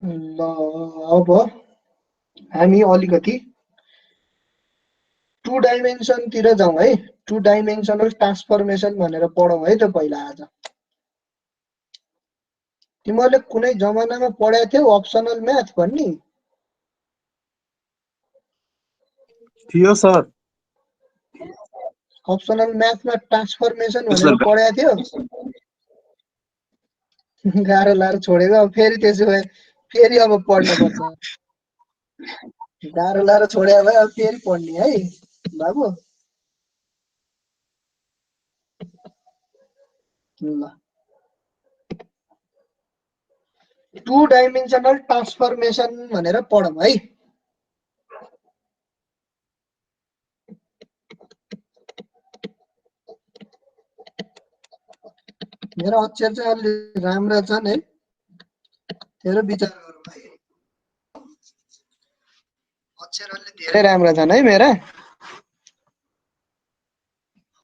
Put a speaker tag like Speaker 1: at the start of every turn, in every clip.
Speaker 1: ल अब हामी अलिकति टु डाइमेन्सनतिर जाउँ है। टु डाइमेन्सनल ट्रान्सफर्मेसन भनेर पढौँ है त पहिला आज। तिमीहरूले कुनै जमानामा पढाएको थियौ अप्सनल म्याथ भन्ने?
Speaker 2: थियो सर।
Speaker 1: अप्सनल म्याथमा ट्रान्सफर्मेसन
Speaker 2: सर,
Speaker 1: भनेर पढाएको थियो? गाह्रो लाएर छोडेको। अब फेरि त्यसो भए फेरि अब पढ्न पर्छ। गाह्रो लाएर छोड्यो भए अब फेरि पढ्ने है बाबु। ल टु डाइमेन्सनल ट्रान्सफर्मेसन भनेर पढौँ है। मेरो अक्षर चाहिँ अलि राम्रा छन् है, तेरो विचार गरौँ है। अक्षर अलि धेरै राम्रा छन् है मेरा।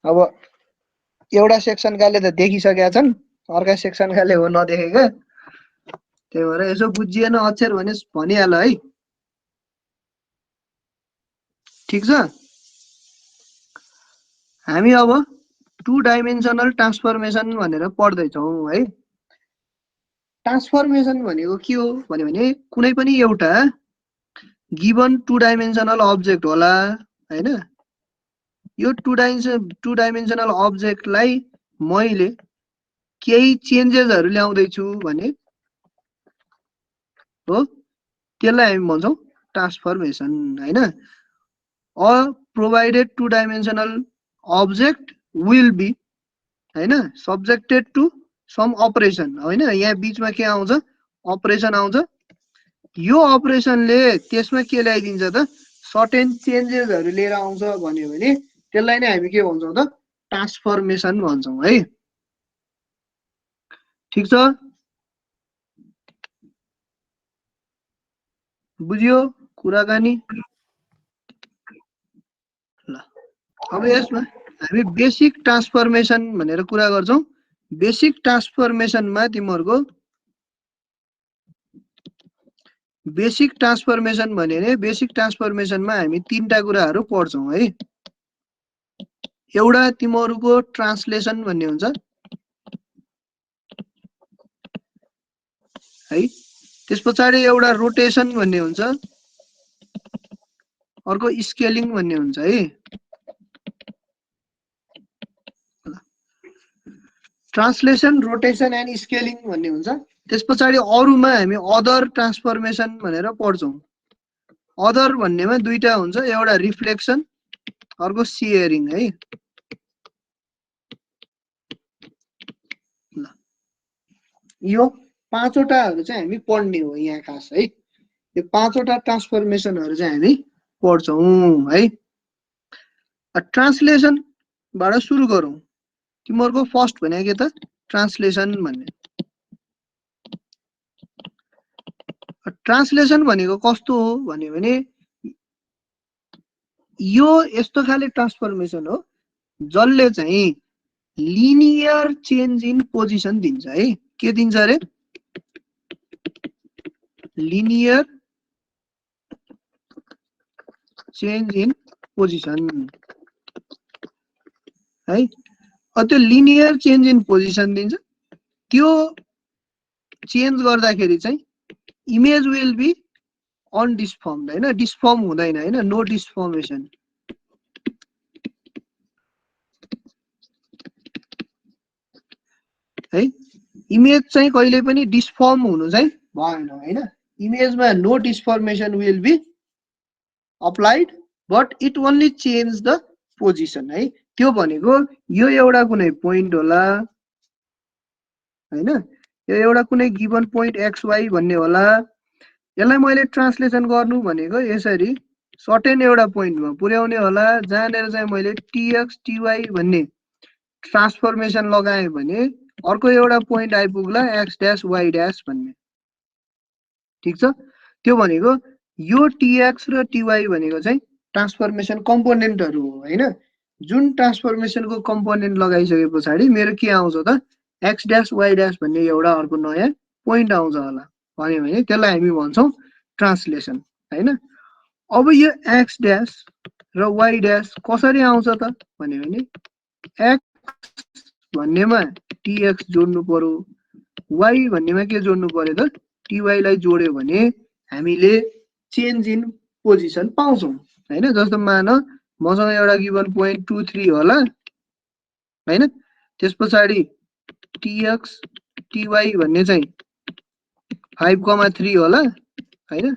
Speaker 1: अब एउटा सेक्सनकाले त देखिसकेका छन्, अर्का सेक्सनकाले हो नदेखेका। त्यही भएर यसो बुझिएन अक्षर भने भनिहाल है। ठिक छ। हामी अब टु डाइमेन्सनल ट्रान्सफर्मेसन भनेर पढ्दैछौँ है। ट्रान्सफर्मेसन भनेको के हो भने कुनै पनि एउटा गिभन टु डाइमेन्सनल अब्जेक्ट होला हैन। यो टु डाइमेन्सनल अब्जेक्टलाई मैले केही चेन्जेसहरु ल्याउँदैछु भने हो, त्यसलाई हामी भन्छौँ ट्रान्सफर्मेसन हैन। A provided two dimensional object will be हैन सब्जेक्टेड टु सम अपरेसन हैन। यहाँ बीचमा के आउँछ? अपरेसन आउँछ। यो अपरेसनले त्यसमा के ल्याइदिन्छ त? सर्टेन चेन्जेसहरु लिएर आउँछ भन्यो भने त्यसलाई नै हामी के भन्छौँ त? ट्रान्सफर्मेसन भन्छौँ है। ठीक छ, बुझ्यो कुराकानी? ल अब यसमा हामी बेसिक ट्रान्सफर्मेसन भनेर कुरा गर्छौं। बेसिक ट्रान्सफर्मेसनमा तिमीहरुको बेसिक ट्रान्सफर्मेसन भने बेसिक ट्रान्सफर्मेसनमा हामी तीनटा कुराहरु पढ्छौं है। एउटा तिमीहरुको ट्रान्सलेसन भन्ने हुन्छ है। त्यसपछि एउटा रोटेसन भन्ने हुन्छ, अर्को स्केलिङ भन्ने हुन्छ है। ट्रान्सलेसन, रोटेसन एन्ड स्केलिङ भन्ने हुन्छ। त्यसपछि अरुमा हामी अदर ट्रान्सफर्मेसन भनेर पढ्छौं। अदर भन्नेमा दुईटा हुन्छ, एउटा रिफ्लेक्सन अर्को सियरिङ है। ल यो पाँचवटाहरु चाहिँ हामी पढ्ने हो यहाँ खास है। यो पाँचवटा ट्रान्सफर्मेसनहरु चाहिँ हामी पढ्छौं है। ट्रान्सलेसन बाट सुरु गरौं। तिमीहरुको फर्स्ट भनेको के त? ट्रान्सलेसन भन्ने। ट्रान्सलेसन भनेको कस्तो हो भने यो यस्तो खाले ट्रान्सफर्मेसन हो जसले चाहिँ लिनियर चेन्ज इन पोजिसन दिन्छ है। के दिन्छ रे? लिनियर चेन्ज इन पोजिसन है। त्यो लिनियर चेन्ज इन पोजिसन दिन्छ। त्यो चेन्ज गर्दाखेरि चाहिँ इमेज विल बी अनडिस्फर्म्ड हैन, डिस्फर्म हुँदैन हैन, नो डिस्फर्मेसन है। इमेज चाहिँ कहिले पनि डिस्फर्म हुनु चाहिँ भएन हैन। इमेजमा no deformation will be applied but it only change the position है। त्यो भनेको यो एउटा कुनै पोइन्ट होला हैन, यो एउटा कुनै गिभन पोइन्ट एक्स वाई भन्ने होला। यसलाई मैले ट्रान्सलेसन गर्नु भनेको यसरी सर्टेन एउटा पोइन्टमा पुर्याउने होला, जहाँनेर चाहिँ मैले टीएक्स टीवाई भन्ने ट्रान्सफर्मेसन लगाएँ भने अर्को एउटा पोइन्ट आइपुग्ला एक्स ड्याश वाई ड्याश भन्ने। ठीक छ। त्यो भनेको यो टीएक्स र टीवाई भनेको चाहिँ ट्रान्सफर्मेसन कम्पोनेन्टहरु हो हैन। जुन ट्रान्सफर्मेसनको कम्पोनेन्ट लगाइसके पछाडी मेरो के आउँछ त? एक्स ड्याश वाई ड्याश भन्ने एउटा अर्को नयाँ पोइन्ट आउँछ होला। भन्यो भने त्यसलाई हामी भन्छौँ ट्रान्सलेसन हैन। अब यो एक्स ड्यास र वाइ ड्यास कसरी आउँछ त भन्यो भने एक्स भन्नेमा टिएक्स जोड्नु पर्यो, वाइ भन्नेमा के जोड्नु पर्यो त टिवाई लाई जोड्यो भने हामीले चेन्ज इन पोजिसन पाउँछौँ हैन। जस्तो मान मसँग एउटा गिभन पोइन्ट 2 3 होला हैन, त्यस पछाडि टिएक्स टिवाई भन्ने चाहिँ 5,3 होला हैन।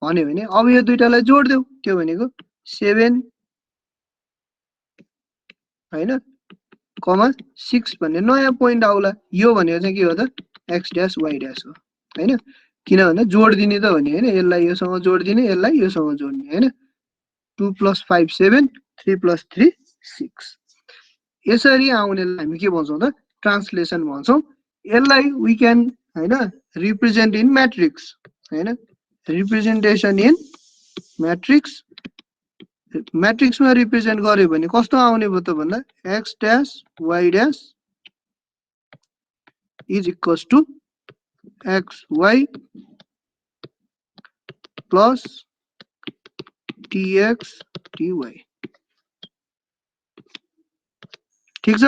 Speaker 1: भन्यो भने अब यो दुईटालाई जोड्देऊ, त्यो भनेको 7 हैन कमा 6 भन्ने नयाँ पोइन्ट आउला। यो भनेको चाहिँ के हो त एक्स ड्यास वाइ ड्यास हो हैन। किन भन्दा जोड्दिने त भने हैन, यसलाई योसँग जोड्दिने, यसलाई योसँग जोड्ने हैन। 2 + 5 7 3 + 3 6 यसरी आउनेलाई हामी के भन्छौँ त ट्रान्सलेसन भन्छौँ। यसलाई वी क्यान हैन रिप्रेजेन्ट इन म्याट्रिक्स हैन, रिप्रेजेन्टेसन इन म्याट्रिक्स। म्याट्रिक्समा रिप्रेजेन्ट गर्यो भने कस्तो आउने भयो त भन्दा x dash y dash is equals to x y plus t x t y. ठीक छ,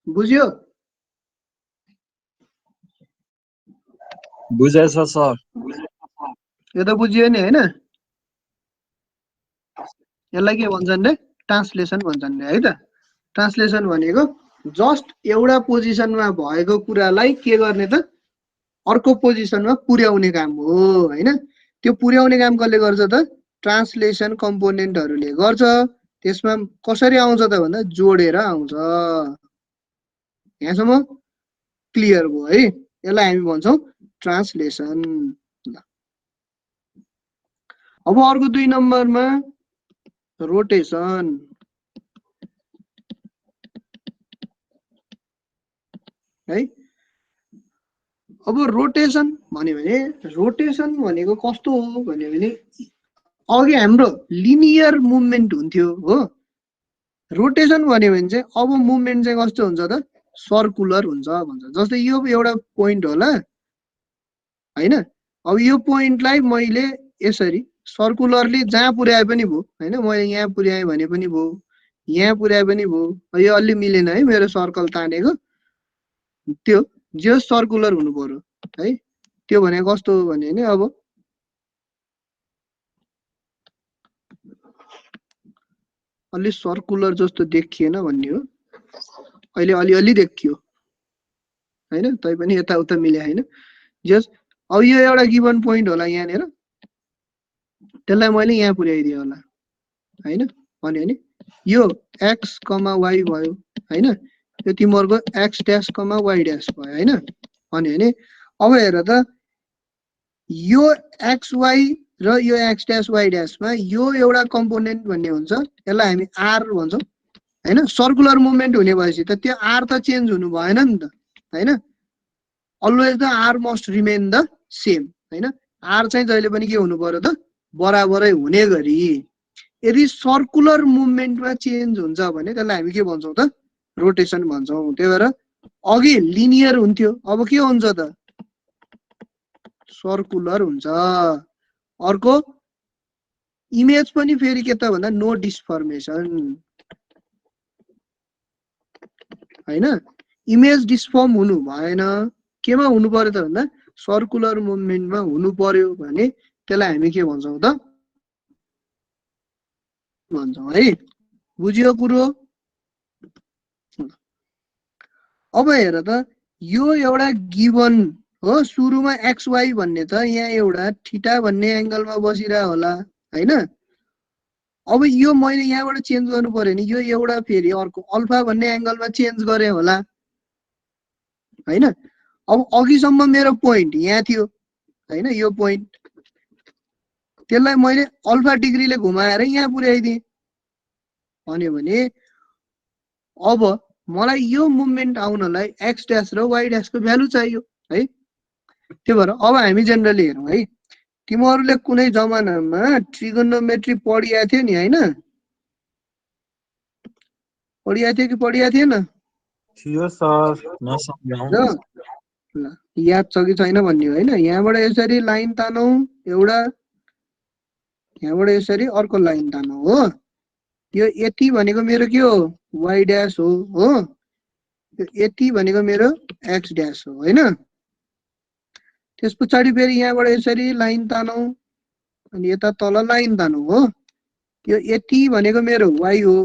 Speaker 1: बुझ्यो?
Speaker 2: बुझेछ सर।
Speaker 1: यो त बुझियो नि हैन। यसलाई के भन्छन् रे ट्रान्सलेसन भन्छन् रे है त। ट्रान्सलेसन भनेको जस्ट एउटा पोजिसनमा भएको कुरालाई के गर्ने त अर्को पोजिसनमा पुर्याउने काम हो हैन। त्यो पुर्याउने काम कसले गर्छ त ट्रान्सलेसन कम्पोनेन्टहरूले गर्छ। त्यसमा कसरी आउँछ त भन्दा जोडेर आउँछ। यहाँसम्म क्लियर भयो है। यसलाई हामी भन्छौँ ट्रान्सलेसन। अब अर्को 2 नम्बरमा रोटेसन है। अब रोटेसन भन्यो भने रोटेसन भनेको कस्तो हो भन्यो भने अघि हाम्रो लिनियर मुभमेन्ट हुन्थ्यो हो। रोटेसन भन्यो भने चाहिँ अब मुभमेन्ट चाहिँ कस्तो हुन्छ त सर्कुलर हुन्छ भन्छ। जस्तै यो एउटा पोइन्ट होला हैन। अब यो पोइन्टलाई मैले यसरी सर्कुलरली जहाँ पुर्याए पनि भयो हैन। मैले यहाँ पुर्याएँ भने पनि भयो, यहाँ पुर्याए पनि भयो। यो अलि मिलेन है मेरो सर्कल तानेको, त्यो जो सर्कुलर हुनु पर्यो है। त्यो भनेको कस्तो हो भने अब अलि सर्कुलर जस्तो देखिएन भन्ने हो। अहिले अलिअलि देखियो हैन, तैपनि यताउता मिले हैन। जस अब यो एउटा गिभन पोइन्ट होला यहाँनिर, त्यसलाई मैले यहाँ पुर्याइदिएँ होला हैन। भन्यो भने यो एक्स कमा वाइ भयो हैन। यो तिमीहरूको x dash comma why dash भयो हैन। भन्यो भने अब हेर त यो एक्स वाइ र यो एक्स ड्यास वाइ ड्यासमा यो एउटा कम्पोनेन्ट भन्ने हुन्छ, यसलाई हामी आर भन्छौँ हैन। सर्कुलर मुभमेन्ट हुने भएपछि त त्यो आर त चेन्ज हुनु भएन नि त हैन। Always the r must remain the same हैन। आर चाहिँ जहिले पनि के हुनु पर्यो त बराबरै हुने गरी। यदि सर्कुलर मुभमेन्टमा चेन्ज हुन्छ भने त्यसलाई हामी के भन्छौँ त रोटेसन भन्छौँ। त्यही भएर अघि लिनियर हुन्थ्यो, अब के हुन्छ त सर्कुलर हुन्छ। अर्को इमेज पनि फेरि के त भन्दा नो डिस्फर्मेसन हैन। इमेज डिस्फर्म हुनु भएन। केमा हुनु पर्यो त भन्दा सर्कुलर मुभमेन्टमा हुनु पर्यो भने त्यसलाई हामी के भन्छौँ त भन्छौँ है। बुझियो कुरो? अब हेर त यो एउटा गिभन हो। सुरुमा एक्स वाइ भन्ने त यहाँ एउटा थीटा भन्ने एंगलमा बसिरहेको होला हैन। अब यो मैले यहाँबाट चेन्ज गर्नु पर्यो नि, यो एउटा फेरि अर्को अल्फा भन्ने एंगलमा चेन्ज गरे होला हैन। अब अघिसम्म मेरो पोइन्ट यहाँ थियो हैन, यो पोइन्ट त्यसलाई मैले अल्फा डिग्रीले घुमाएर यहाँ पुर्याइदिएँ भन्यो भने अब मलाई यो मुभमेन्ट आउनलाई एक्स ड्यास र वाइ ड्यासको भ्यालु चाहियो है। त्यही भएर अब हामी जेनरली हेरौँ है। तिमीहरूले कुनै जमानामा ट्रिगोनोमेट्री पढिया थियो नि हैन? पढिया थियो कि पढिया थिएन?
Speaker 2: थियो सर, म सम्झाउँ।
Speaker 1: र ल याद छ कि छैन भन्ने हो होइन। यहाँबाट यसरी लाइन तानौँ एउटा, यहाँबाट यसरी अर्को लाइन तानौँ हो। यो यति भनेको मेरो के हो, वाइ ड्यास हो हो। यो यति भनेको मेरो एक्स ड्यास हो होइन। त्यस पछाडि फेरि यहाँबाट यसरी लाइन तानौँ अनि यता तल लाइन तानौँ हो। यो यति भनेको मेरो वाइ हो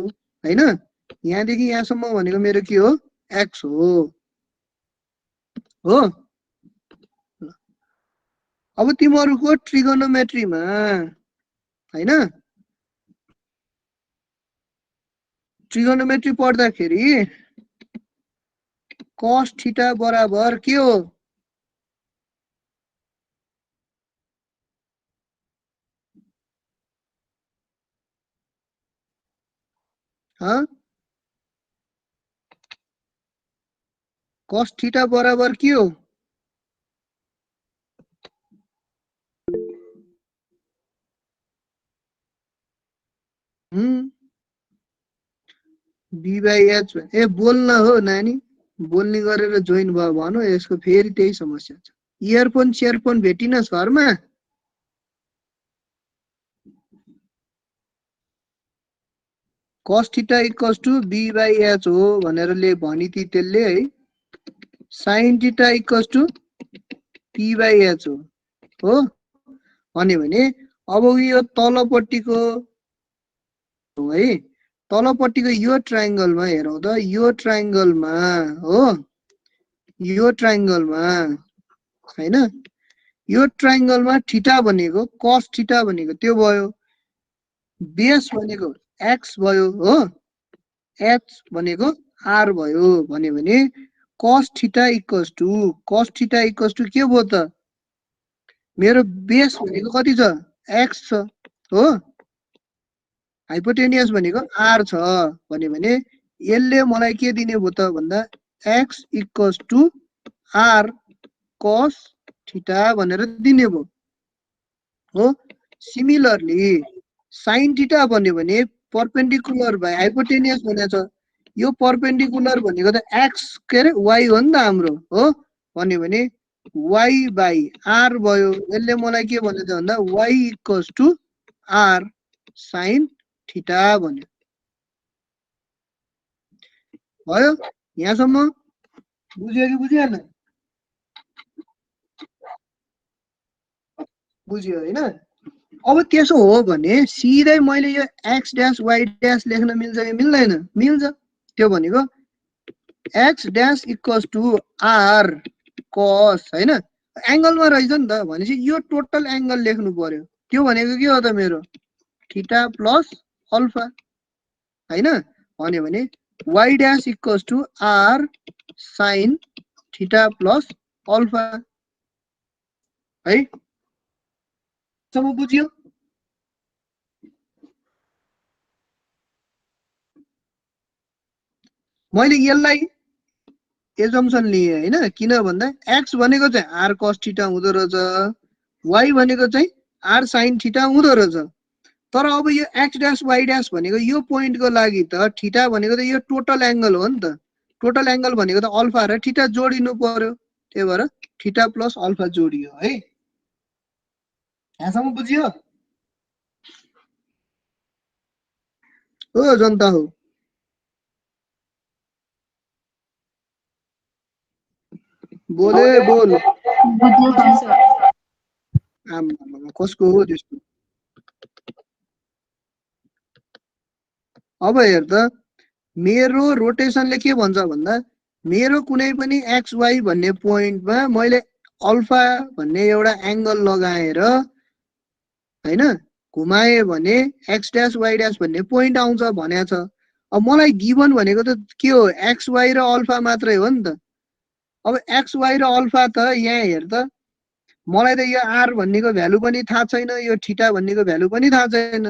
Speaker 1: होइन। यहाँदेखि यहाँसम्म भनेको मेरो के हो, एक्स हो हो। अब तिमीहरूको ट्रिगोनोमेट्रीमा होइन, ट्रिगोनोमेट्री पढ्दाखेरि कस थीटा बराबर के हो, कस थीटा बराबर के हो, बी बाई एच। ए बोल्न हो नानी, बोल्ने गरेर जोइन भयो भन। यसको फेरि त्यही समस्या छ। इयरफोन सेयरफोन भेटिन घरमा। Cos theta equals to b by h हो भनेर भनिथी त्यसले है। Sine theta equals to p by h हो भन्यो भने अब यो तलपट्टिको है, तलपट्टिको यो ट्रायंगलमा हेरौँ त, यो ट्रायंगलमा हो, यो ट्रायंगलमा हैन, यो ट्रायंगलमा थीटा भनेको कस थीटा भनेको त्यो भयो, बेस भनेको एक्स भयो हो, एच भनेको आर भयो भन्यो भने cos theta equals to, cos theta equals to के भयो त, मेरो बेस भनेको कति छ, एक्स छ हो, हाइपोटेनियस भनेको आर छ भन्यो भने यसले मलाई के दिने भयो त भन्दा x equals to r cos theta भनेर दिने भयो हो। सिमिलरली साइन थीटा भन्यो भने परपेन्डिकुलर बाइ हाइपोटेनियस भनेको छ। यो परपेन्डिकुलर भनेको त एक्स के अरे वाइ हो नि त हाम्रो हो भन्यो भने वाइ बाई आर भयो। यसले मलाई के भनेछ भन्दा y equals to r sine theta भन्यो भयो। यहाँसम्म बुझ्यो कि बुझिएन, बुझ्यो होइन। अब त्यसो हो भने सिधै मैले यो एक्स ड्यास वाइ ड्यास लेख्न मिल्छ कि मिल्दैन, मिल्छ। त्यो भनेको x dash equals to r cos होइन, एङ्गलमा रहेछ नि त भनेपछि यो टोटल एङ्गल लेख्नु पर्यो। त्यो भनेको के हो त मेरो थीटा प्लस अल्फा होइन। भन्यो भने y dash equals to r sine theta plus alpha है। सब बुझ्यो। मैले यसलाई एजम्सन लिए होइन, किन भन्दा एक्स भनेको चाहिँ आर कस थीटा हुँदो रहेछ, वाइ भनेको चाहिँ आर साइन थीटा हुँदो रहेछ। तर अब यो एक्स ड्यास वाइ ड्यास भनेको यो पोइन्टको लागि त थीटा भनेको त यो टोटल एङ्गल हो नि त। टोटल एङ्गल भनेको त अल्फा र थीटा जोडिनु पर्यो, त्यही भएर थीटा प्लस अल्फा जोडियो है। यहाँसम्म बुझियो हो जनता हो। बोले बोल।
Speaker 3: बुझ्यो सर।
Speaker 1: आम्मामा कसको हो त्यस्तो। अब हेर त, मेरो रोटेसनले के भन्छ भन्दा मेरो कुनै पनि एक्स वाइ भन्ने पोइन्टमा मैले अल्फा भन्ने एउटा एङ्गल लगाएर होइन घुमाए भने एक्स ड्यास वाइ ड्यास भन्ने पोइन्ट आउँछ भनेको छ। अब मलाई गिभन भनेको त के हो, एक्स वाइ र अल्फा मात्रै हो नि त। अब एक्स वाइ र अल्फा त यहाँ हेर त, मलाई त यो आर भन्नेको भ्यालु पनि थाहा छैन, यो थीटा भन्नेको भ्यालु पनि थाहा छैन।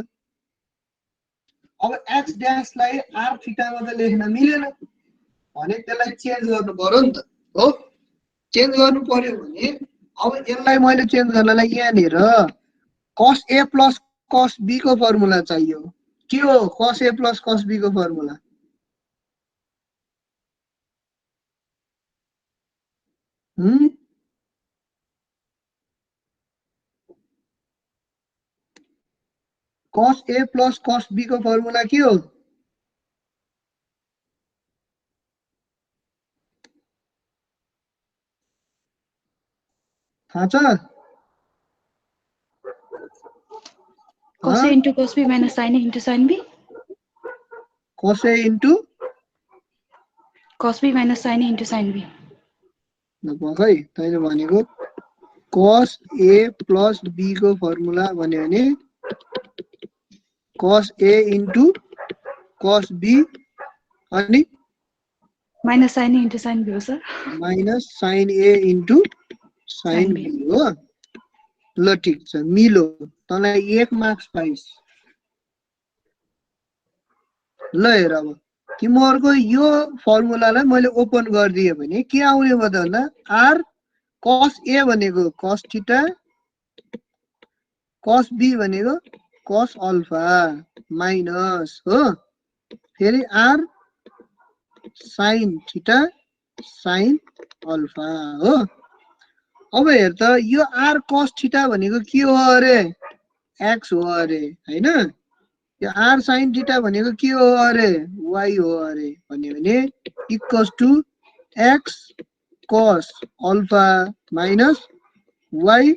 Speaker 1: अब एक्स ड्यासलाई आर थीटामा त लेख्न मिलेन भने त्यसलाई चेन्ज गर्नु पर्यो नि त हो। चेन्ज गर्नु पर्यो भने अब यसलाई मैले चेन्ज गर्नलाई यहाँनिर कस ए प्लस कस बी को फर्मुला चाहियो। के हो कस ए प्लस कस बी को formula, cos A plus cos B को फर्मुला के हो? थाहा छ?
Speaker 3: cos A into cos B minus sin A into sin B.
Speaker 1: cos A into
Speaker 3: cos B minus sin A into sin B.
Speaker 1: खै तैँले भनेको cos A plus B को formula भन्यो भने cos A into cos B अनि
Speaker 3: minus sin A into sin B हो sir.
Speaker 1: Minus sin A into sin B हो. ल ठिक छ, मिलो, तँलाई 1 मार्क्स पाइस. ल हेर अब तिमीहरूको यो फर्मुलालाई मैले ओपन गरिदिएँ भने के आउने भयो त भन्दा r cos A भनेको cos थीटा, cos B भनेको cos अल्फा माइनस हो, फेरि r sin theta sin alpha हो. अब हेर त यो r cos थीटा भनेको के हो अरे? x हो अरे, हैन? यो r sin थीटा भनेको के हो अरे? y हो अरे भन्यो भने equals to x cos alpha minus y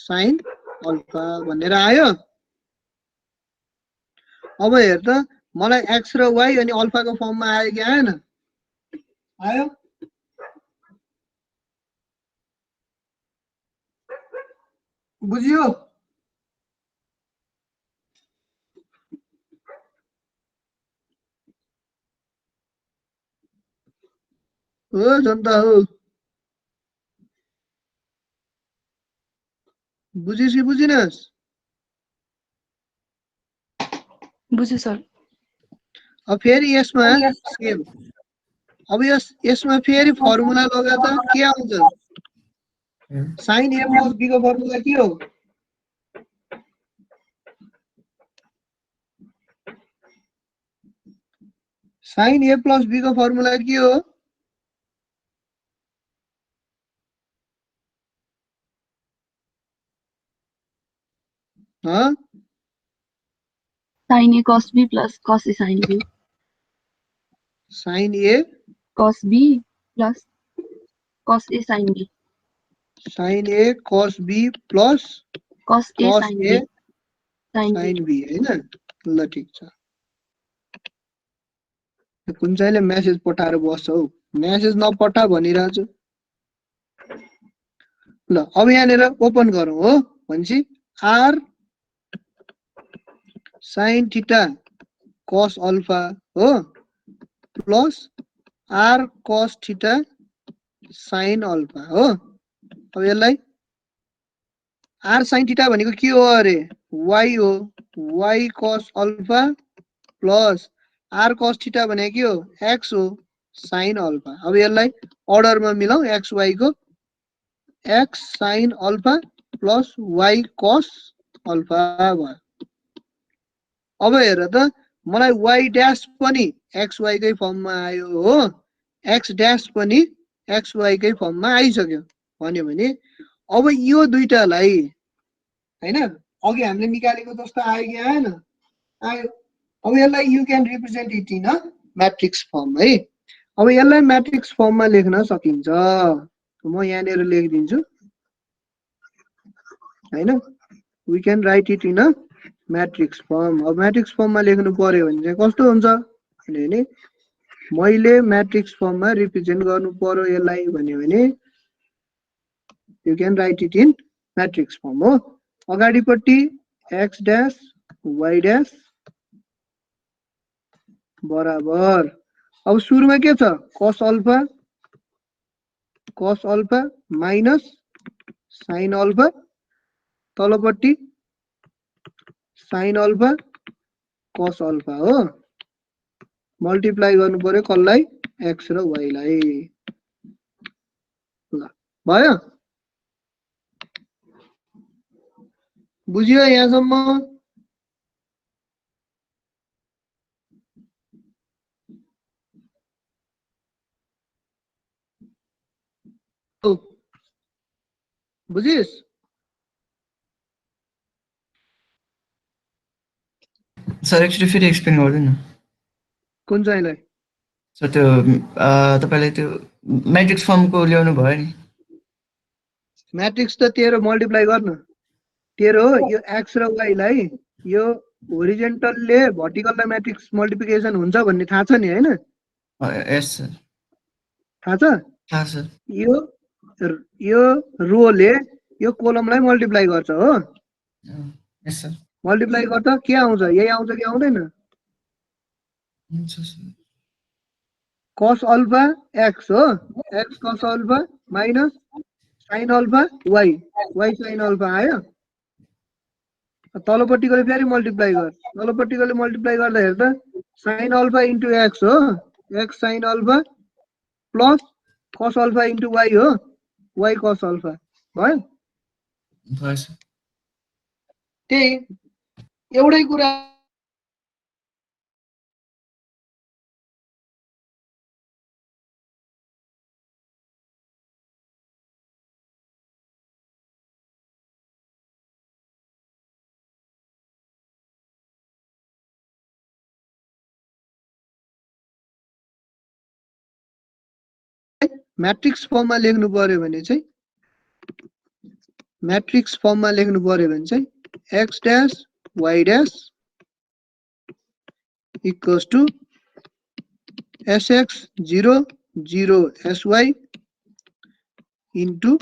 Speaker 1: sin alpha भनेर आयो. अब हेर त मलाई x र y अनि अल्फा को फर्ममा आयो कि आएन? आयो? बुझियो? हो जनता हो, बुझिस कि बुझिनस्?
Speaker 3: बुझ्यो सर.
Speaker 1: अब फेरि यसमा सेम, अब यसमा फेरि फर्मुला लगा त के आउँछ? sin A प्लस B को फर्मुला के हो? sin A प्लस B को फर्मुला के हो? हाँ?
Speaker 4: sin A cos B plus cos A sin B.
Speaker 1: sin A
Speaker 4: cos B plus cos A sin B.
Speaker 1: sin A cos B plus
Speaker 4: cos A
Speaker 1: cos
Speaker 4: sin
Speaker 1: A
Speaker 4: B.
Speaker 1: sin B हैन? ल ठिक छ. कुन चाहिँले message पठाएर बस्छौ? Message नपठा भनिरहेछु. ल अब यहाँनिर ओपन गरौँ हो भनेपछि r sin theta cos alpha हो plus r cos theta sin alpha हो. अब यसलाई r sin थीटा भनेको के हो अरे? y हो, y cos alpha plus r cos theta भनेको के हो? x हो, sin अल्फा. अब यसलाई अर्डरमा मिलाऊ x y को, x sin alpha plus y cos alpha भयो. अब हेर त मलाई y ड्याश पनि x y कै फर्ममा आयो हो, x ड्याश पनि x y कै फर्ममा आइसक्यो भन्यो भने अब यो दुईटालाई हैन अघि हामीले निकालेको जस्तो आयो कि आएन? आयो. अब यसलाई you can represent it in a matrix form है. अब यसलाई म्याट्रिक्स फर्ममा लेख्न सकिन्छ. म यहाँनिर लेखिदिन्छु हैन. We can write it in a matrix form. अब म्याट्रिक्स फर्ममा लेख्नु पर्यो भने चाहिँ कस्तो हुन्छ भने मैले म्याट्रिक्स फर्ममा रिप्रेजेन्ट गर्नु पर्यो यसलाई भन्यो भने you can write it in matrix form हो. अगाडिपट्टि x ड्याश y ड्याश बराबर. अब सुरुमा के छ? cos alpha minus sin alpha, तलपट्टि sin अल्फा cos अल्फा हो. मल्टिप्लाई गर्नु पर्यो कसलाई? x र y लाई. ल भयो? बुझ्यो यहाँसम्म? बुझिस्?
Speaker 5: सर एकचोटि फेरि एक्सप्लेन गर्दैन
Speaker 1: कुन चाहिँलाई?
Speaker 5: सर त्यो तपाईँले त्यो म्याट्रिक्स फर्मको ल्याउनु भयो नि
Speaker 1: म्याट्रिक्स त तेरो मल्टिप्लाई गर्न तेरो यो एक्स र वाइलाई यो होरिजेन्टलले भर्टिकललाई म्याट्रिक्स मल्टिप्लिकेसन हुन्छ भन्ने थाहा छ नि हैन?
Speaker 5: यस सर
Speaker 1: थाहा छ?
Speaker 5: थाहा सर
Speaker 1: यो रोले यो कोलमलाई मल्टिप्लाई गर्छ हो?
Speaker 5: यस सर
Speaker 1: मल्टिप्लाई गर्दा के आउँछ? यही आउँछ कि आउँदैन?
Speaker 5: हुन्छ सर
Speaker 1: cos अल्फा x हो, x cos alpha minus sin alpha y, y sin alpha आयो। तलपट्टिकोले फेरि मल्टिप्लाई गर, तलपट्टिकोले मल्टिप्लाई गर्दाखेरि त sin अल्फा इन्टु x हो, x sin alpha plus cos alpha into y हो, y cos अल्फा भयो?
Speaker 5: भयो सर
Speaker 1: त्यही एउटै कुरा म्याट्रिक्स फर्ममा लेख्नु पर्यो भने चाहिँ म्याट्रिक्स फर्ममा लेख्नु पर्यो भने चाहिँ x dash y dash equals to sx 0 0 sy into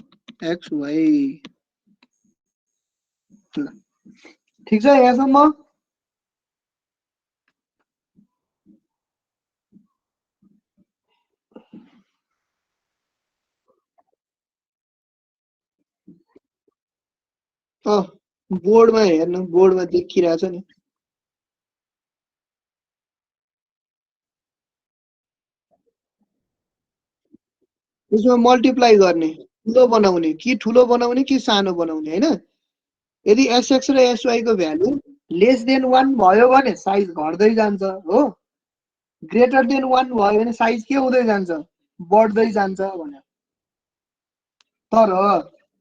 Speaker 1: xy। ठिक छ यहाँसम्म? बोर्डमा हेर्नु, बोर्डमा देखिरहेछ नि। यसमा मल्टिप्लाई गर्ने, ठुलो बनाउने कि सानो बनाउने हैन? यदि एसएक्स र एसवाई को भ्यालु लेस देन 1 भयो भने साइज घट्दै जान्छ हो, ग्रेटर देन 1 भयो भने साइज के हुँदै जान्छ? बढ्दै जान्छ भने। तर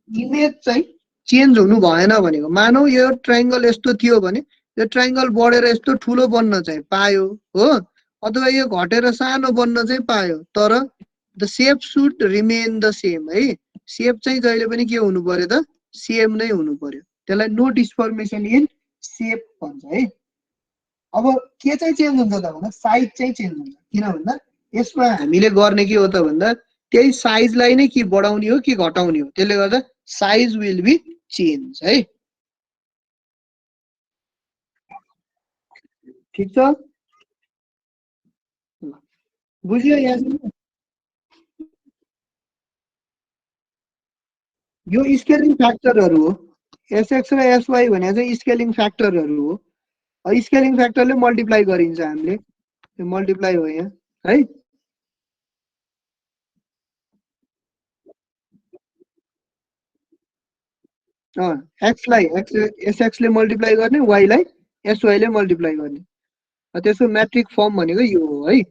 Speaker 1: इमेज चाहिँ चेन्ज हुनु भएन भनेको, मानौ यो ट्रायंगल यस्तो थियो भने यो ट्रायंगल बढेर यस्तो ठुलो बन्न चाहिँ पायो हो, अथवा यो घटेर सानो बन्न चाहिँ पायो, तर the shape should remain the same है। शेप चाहिँ जहिले पनि के हुनु पर्यो त? सेम नै हुनु पर्यो। त्यसलाई नो डिस्फर्मेसन इन शेप भन्छ है। अब के चाहिँ चेन्ज हुन्छ त भन्दा साइज चाहिँ चेन्ज हुन्छ। किन भन्दा यसमा हामीले गर्ने के हो त भन्दा त्यही साइजलाई नै कि बढाउने हो कि घटाउने हो, त्यसले गर्दा साइज विल बी चेन्ज है। ठीक छ? बुझ्यो यहाँ? यो स्केलिङ फ्याक्टरहरु हो, एसएक्स र एसवाई भने चाहिँ स्केलिङ फ्याक्टरहरु हो। स्केलिङ फ्याक्टरले मल्टिप्लाई गरिन्छ हामीले, यो मल्टिप्लाई हो यहाँ है। एक्सलाई एसएक्स ले मल्टिप्लाई गर्ने, वाई लाई एसवाई ले मल्टिप्लाई गर्ने। त्यसको म्याट्रिक फर्म भनेको यो हो है।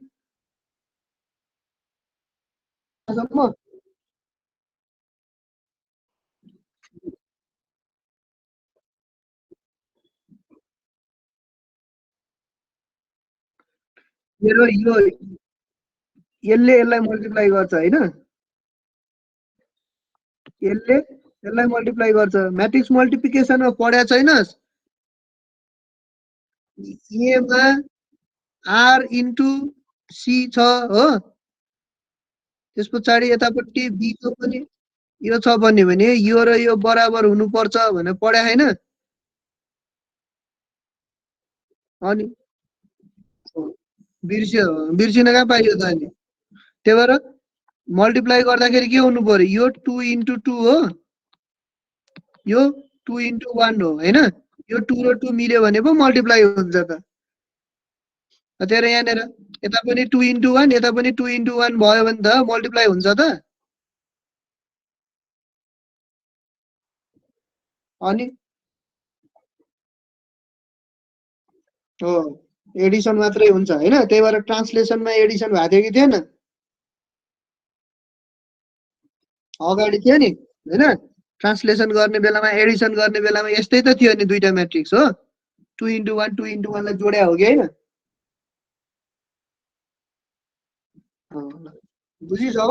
Speaker 1: मेरो यो यसले यसलाई मल्टिप्लाई गर्छ हैन, यसले यसलाई मल्टिप्लाई गर्छ। म्याट्रिक्स मल्टिप्लिकेसनमा पढ्या छैनस्? ए मा आर इन्टु सी छ हो, त्यस पछाडि यतापट्टि बी को पनि यो छ भने यो र यो बराबर हुनुपर्छ भनेर पढ्या हैन? अनि बिर्सिन कहाँ पाइयो त अनि? त्यही भएर मल्टिप्लाई गर्दाखेरि के हुनु पर्यो? यो 2 इन्टु 2 हो, यो 2 इन्टु 1 हो हैन? यो 2 र 2 मिल्यो भने पो मल्टिप्लाई हुन्छ त। त्यही यहाँनिर यता पनि 2 इन्टु 1 यता पनि 2 इन्टु 1 भयो भने त मल्टिप्लाई हुन्छ त। अनि हो एडिसन मात्रै हुन्छ हैन? त्यही भएर ट्रान्सलेसनमा एडिसन भएको थियो कि थिएन? अगाडि थियो नि हैन? ट्रान्सलेसन गर्ने बेलामा एडिसन गर्ने बेलामा यस्तै त थियो नि दुईटा म्याट्रिक्स हो 2x1 2x1 लाई जोड्या हो कि हैन बुझिस् अब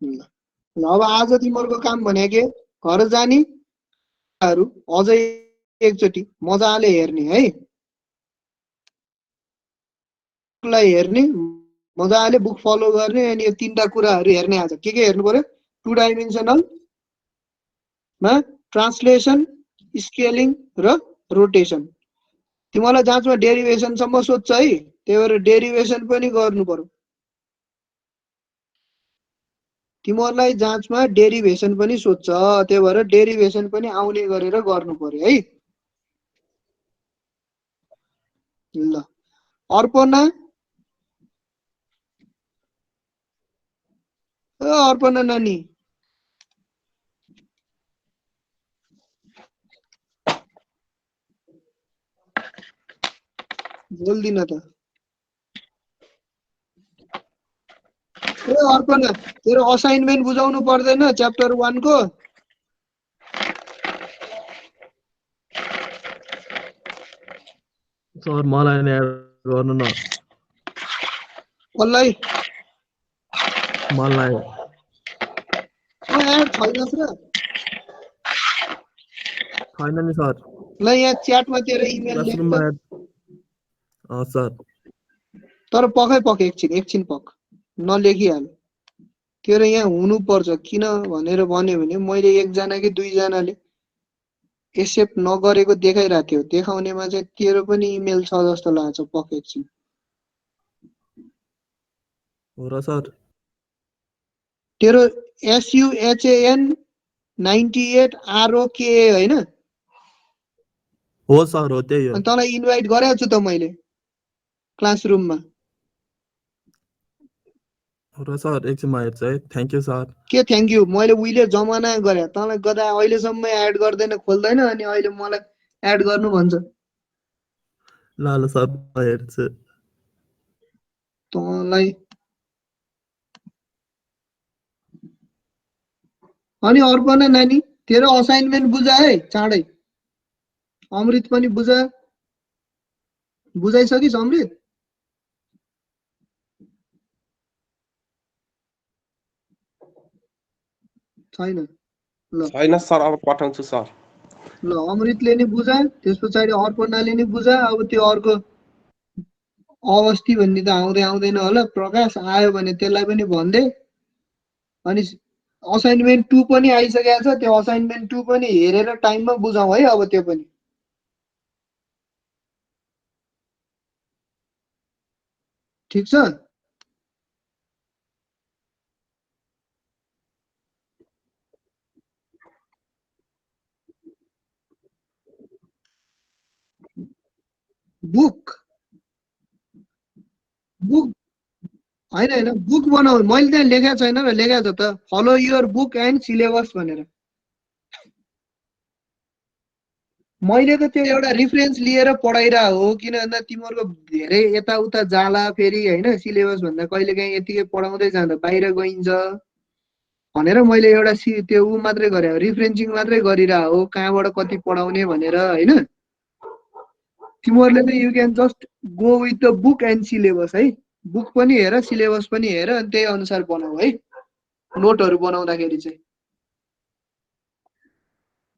Speaker 1: ल अब आज तिमीहरूको काम भने के घर जानी अझै एकचोटि मजाले हेर्ने है लाई हेर्ने मजाले बुक फलो गर्ने अनि यो तीनटा कुराहरू हेर्ने आज के हेर्नु पर्यो 2 डाइमेन्सनल मा ट्रान्सलेसन स्केलिङ र रोटेसन तिमीलाई जाँचमा डेरिभेसन सम्म सोध्छ है त्यही भएर डेरिभेसन पनि गर्नु पर्यो तिमीहरूलाई जाँचमा डेरिभेसन पनि सोध्छ त्यही भएर डेरिभेसन पनि आउने गरेर गर्नु पर्यो है ल अर्पणा अर्पणा नानी बोल्दिन त अर्पणा तेरो असाइनमेन्ट बुझाउनु पर्दैन च्याप्टर 1 को
Speaker 2: सर मलाई नि एड गर्नु न
Speaker 1: कसलाई
Speaker 2: मलाई
Speaker 1: एड छैनस् र
Speaker 2: छैन नि सर
Speaker 1: ल यहाँ च्याटमा तेरो इमेल लेख
Speaker 2: क्लासरुममा सर
Speaker 1: तर पख एकछिन पख नलेखिहाल तेरो यहाँ हुनु पर्छ किन भनेर भन्यो भने मैले एकजना कि दुईजनाले एक्सेप्ट नगरेको देखाइरहेको थियो देखाउनेमा चाहिँ तेरो पनि इमेल छ जस्तो लाग्छ पख एकछिन
Speaker 2: हो र सर
Speaker 1: तेरो SUHAN 98 ROKA हैन
Speaker 2: हो सर हो त्यही हो
Speaker 1: अनि तँलाई इन्भाइट गरेको छु त मैले क्लासरुममा
Speaker 2: हो र सर एकछिनमा हेर्छु है थ्याङ्क यू सर
Speaker 1: के थ्याङ्क यू मैले उहिले जमाना गरे तँलाई गदा अहिलेसम्म एड गर्दैन खोल्दैन अनि अहिले मलाई एड गर्नु भन्छ
Speaker 2: ल सर म हेर्छु
Speaker 1: तँलाई अनि अर्पणा नानी तेरो असाइनमेन्ट बुझा है चाँडै अमृत पनि बुझाइसकिस् अमृत छैन ल
Speaker 6: छैन सर अब पठाउँछु सर
Speaker 1: ल अमृतले नि बुझा त्यस पछाडि अर्पणाले नि बुझा अब त्यो अर्को अवस्थी भन्ने त आउँदैन होला प्रकाश आयो भने त्यसलाई पनि भन्दे अनि असाइनमेन्ट 2 पनि आइसकेको छ त्यो असाइनमेन्ट 2 पनि हेरेर टाइममा बुझाऊ है अब त्यो पनि ठीक छ बुक हैन बुक बनाऊ मैले त्यहाँ लेखेको छैन र लेखेको छ त follow your book and syllabus भनेर मैले त त्यो एउटा रिफरेन्स लिएर पढाइरा हो किन भन्दा तिमीहरूको धेरै यताउता जाला फेरि हैन सिलेबस भन्दा कहिलेकाहीँ यतिकै पढाउँदै जाँदा बाहिर गइन्छ भनेर मैले एउटा त्यो उ मात्रै गरे रिफरेन्सिङ मात्रै गरिरा हो कहाँबाट कति पढाउने भनेर हैन तिमीहरूले त you can just go with the book and syllabus है बुक पनि हेर सिलेबस पनि हेर अनि त्यही अनुसार बनाऊ है नोटहरु बनाउँदाखेरि चाहिँ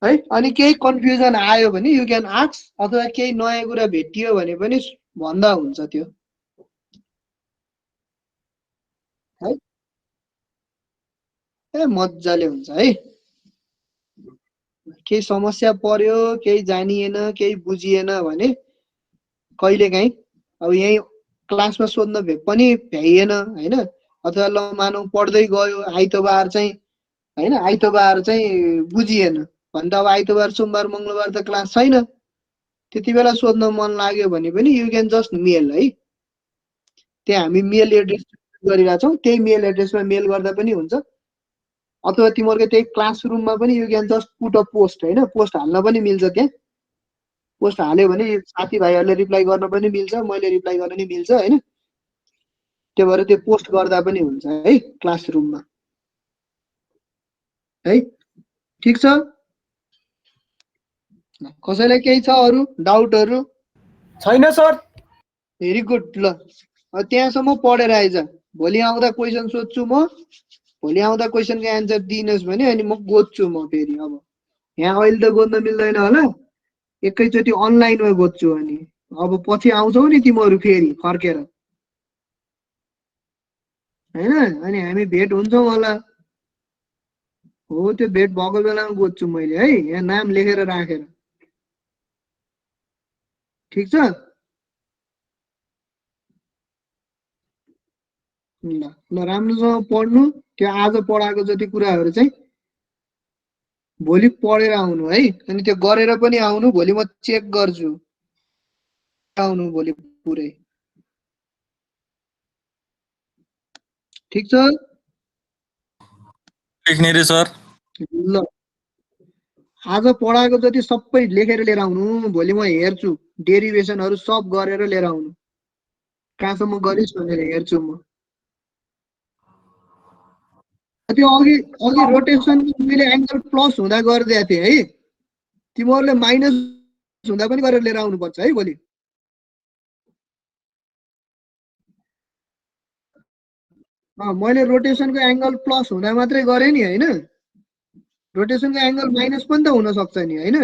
Speaker 1: है अनि केही कन्फ्युजन आयो भने यु क्यान आस्क अथवा केही नयाँ कुरा भेटियो भने पनि भन्दा हुन्छ त्यो है ए मज्जाले हुन्छ है केही समस्या पर्यो केही जानिएन केही बुझिएन भने कहिलेकाहीँ अब यही क्लासमा सोध्न पनि भ्याइएन हैन अथवा ल मानौ पढ्दै गयो आइतबार चाहिँ हैन आइतबार चाहिँ बुझिएन भन्दा अब आइतबार सोमबार मंगलबार त क्लास छैन त्यति बेला सोध्न मन लाग्यो भने पनि यु क्यान जस्ट मेल है त्यहाँ हामी मेल एड्रेस गरिरा छौं त्यही मेल एड्रेसमा मेल गर्दा पनि हुन्छ अथवा तिमीहरुको त्यही क्लासरुममा पनि you can just put a post हैन पोस्ट हाल्न पनि मिल्छ त्यहाँ पोस्ट हाल्यो भने साथीभाइहरुले रिप्लाई गर्न पनि मिल्छ मैले रिप्लाई गर्न पनि मिल्छ हैन त्यो भएर त्यो पोस्ट गर्दा पनि हुन्छ है क्लासरुममा है। ठिक छ, कसैलाई केही छ अरू डाउटहरू?
Speaker 6: छैन सर।
Speaker 1: Very good. ल त्यहाँसम्म पढेर आइज, भोलि आउँदा क्वेसन सोध्छु म, भोलि आउँदा क्वेसनको एन्सर दिनुहोस् भने अनि म गोज्छु म फेरि। अब यहाँ अहिले त गोज्न मिल्दैन होला, एकैचोटि अनलाइनमा गोज्छु। अनि अब पछि आउँछौ नि तिमीहरू फेरि फर्केर, होइन? अनि हामी भेट हुन्छौँ होला। हो, त्यो भेट भएको बेलामा गोज्छु मैले है, यहाँ नाम लेखेर राखेर। ठिक छ? ल ल राम्रोसँग पढ्नु, त्यो आज पढाएको जति कुराहरू चाहिँ भोलि पढेर आउनु है। अनि त्यो गरेर पनि आउनु, भोलि म चेक गर्छु। आउनु भोलि पुरै। ठिक छ?
Speaker 7: लेख्ने रे सर।
Speaker 1: ल आज पढाएको जति सबै लेखेर लिएर आउनु, भोलि म हेर्छु, डेरिभेसनहरू सब गरेर लिएर आउनु। कहाँसम्म गरिस् भनेर हेर्छु म। त्यो अघि अघि रोटेसन मैले एङ्गल प्लस हुँदा गरिदिएको थिएँ है, तिमीहरूले माइनस हुँदा पनि गरेर लिएर आउनुपर्छ है भोलि। मैले रोटेसनको एङ्गल प्लस हुँदा मात्रै गरेँ नि, होइन? रोटेसनको एङ्गल माइनस पनि त हुन सक्छ नि, होइन?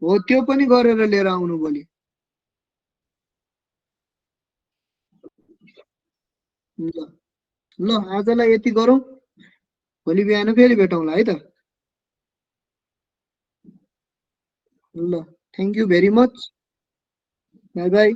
Speaker 1: हो, त्यो पनि गरेर लिएर आउनु भोलि। ल ल आजलाई यति गरौँ, भोलि बिहान फेरि भेटौँला है त। ल thank you very much, by by.